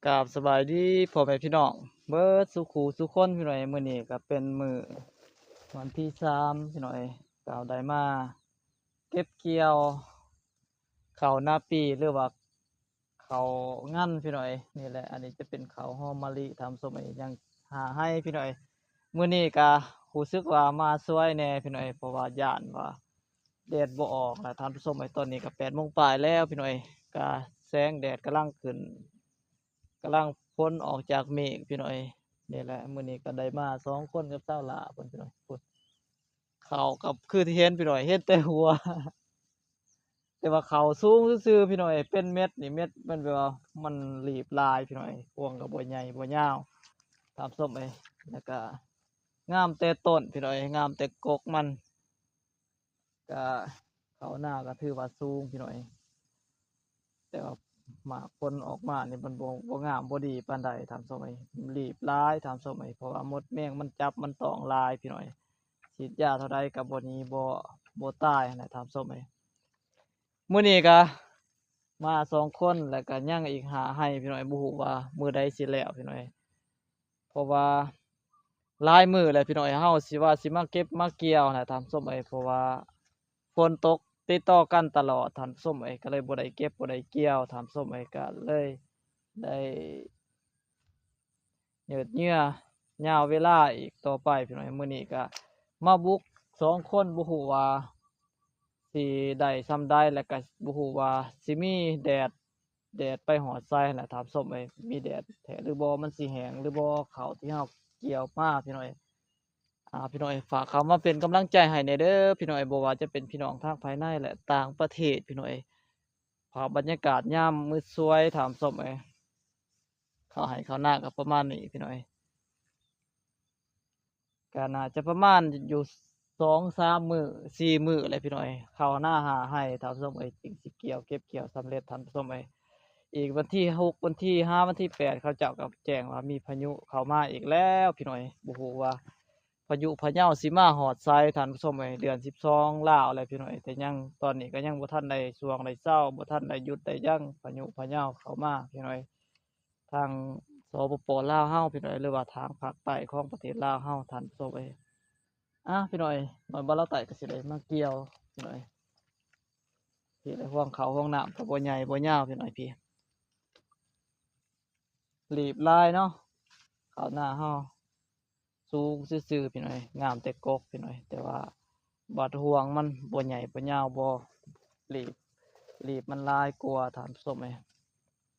กราบสบายดีพ่อแม่พี่น้องเบิดสุขูสุคนพี่หน่อยมื้อนี้ก็เป็นมื้อวันที่3พี่หน่อยก็ได้มาเก็บเกี่ยวข้าวนาปีหรือว่าข้าวงั่นพี่หน่อยนี่แหละอันนี้จะเป็นข้าวหอมมะลิทำสมัยยังหาให้พี่หน่อยมื้อนี้ก็รู้สึกว่ามาสวยแน่พี่หน่อยเพราะว่าย้านว่าแดดบ่ออกแล้วท่านผู้ชมตอนนี้ก็8โมงปลายแล้วพี่หน่อยก็แสงแดดกำลังขึ้น กำลังพ้นออกจากเมฆพี่น้อยนี่แหละมื้อนี้ก็ได้มา2 คนกับสาวหลาเพิ่นพี่น้อยพุ่นเขากับคือที่เห็นพี่น้อยเห็นแต่หัวแต่ว่าเขาสูงซื่อๆพี่น้อยเป็นเม็ดนี่เม็ดมันแบบว่ามันหลีบลายพี่น้อยพวงก็บ่ใหญ่บ่ยาวตามส้มแล้วก็งามแต่ต้นพี่น้อยงามแต่กกมันก็เขาหน้าก็ถือว่าสูงพี่น้อยแต่ว่าหมากผลออกมานี่มันบ่งามบ่ดีปานใดตามส้มรีบหลายตามส้มเพราะว่ามดแมงมันจับมันตอมหลายพี่น้อยฉีดยาเท่าใดก็บ่หนีบ่ตายนั่นแหละตามส้มมื้อนี้ก็มา2 คนแล้วก็ยังอีก5ให้พี่น้อยบ่ฮู้ว่ามื้อใดสิแล้วพี่น้อยเพราะว่าหลายมื้อแล้วพี่น้อยเฮาสิว่าสิมาเก็บมาเกี่ยวน่ะตามส้มเพราะว่าฝนตกติดต่อกันตลอดท่านผู้ชมก็เลยบ่ได้เก็บบ่ได้เกี่ยวท่านผู้ชมก็เลยได้ยืดเยื้อยาวเวลาอีกต่อไปพี่น้อยมื้อนี้ก็มาบุก2 คนบ่ฮู้ว่าสิได้ส่ำใดแล้วก็บ่ฮู้ว่าสิมีแดดไปฮอดไสนั่นแหละท่านผู้ชมมีแดดแท้หรือบ่มันสิแห้งหรือบ่ข้าวที่เฮาเกี่ยวมาพี่น้อยพี่น้อยฝากเข้ามาเป็นกำลังใจให้แหน่เด้อพี่น้อยบ่ว่าจะเป็นพี่น้องทางภายในและต่างประเทศพี่น้อยภาพบรรยากาศยามมื้อสวยท่านผู้ชมข้าวให้ข้าวนาก็ประมาณนี้พี่น้อยก็น่าจะประมาณอยู่2-3มื้อ4มื้อแหละพี่น้อยข้าวนาหาให้ท่านผู้ชมจึงสิเกี่ยวเก็บเกี่ยวสำเร็จท่านผู้ชมอีกวันที่6วันที่5วันที่8เขาเจ้าก็แจ้งว่ามีพายุเข้ามาอีกแล้วพี่น้อยบ่ฮู้ว่าพายุพะเยาสิมาฮอดไสท่านผู้ชมเดือน12ลาวแล้วพี่น้อยแต่ยังตอนนี้ก็ยังบ่ทันได้ช่วงได้เซาบ่ทันได้หยุดได้ยั้งพายุพะเยาเข้ามาพี่น้อยทางสปปลาวเฮาพี่น้อยหรือว่าทางภาคใต้ของประเทศลาวเฮาท่านผู้ชมพี่น้อยน้อยบ่เราไต้ก็สิได้มาเกี่ยวพี่น้อยพี่ได้ห่วงข้าวห่วงน้ำก็บ่ใหญ่บ่ยาวพี่น้อยพี่รีบหลายเนาะข้าวหน้าเฮาสูงซื่อๆพี่น้อยงามแต่กกพี่น้อยแต่ว่าบัดห่วงมันบ่ใหญ่บ่ยาวบ่รีบมันหลายกว่าท่านผู้ชม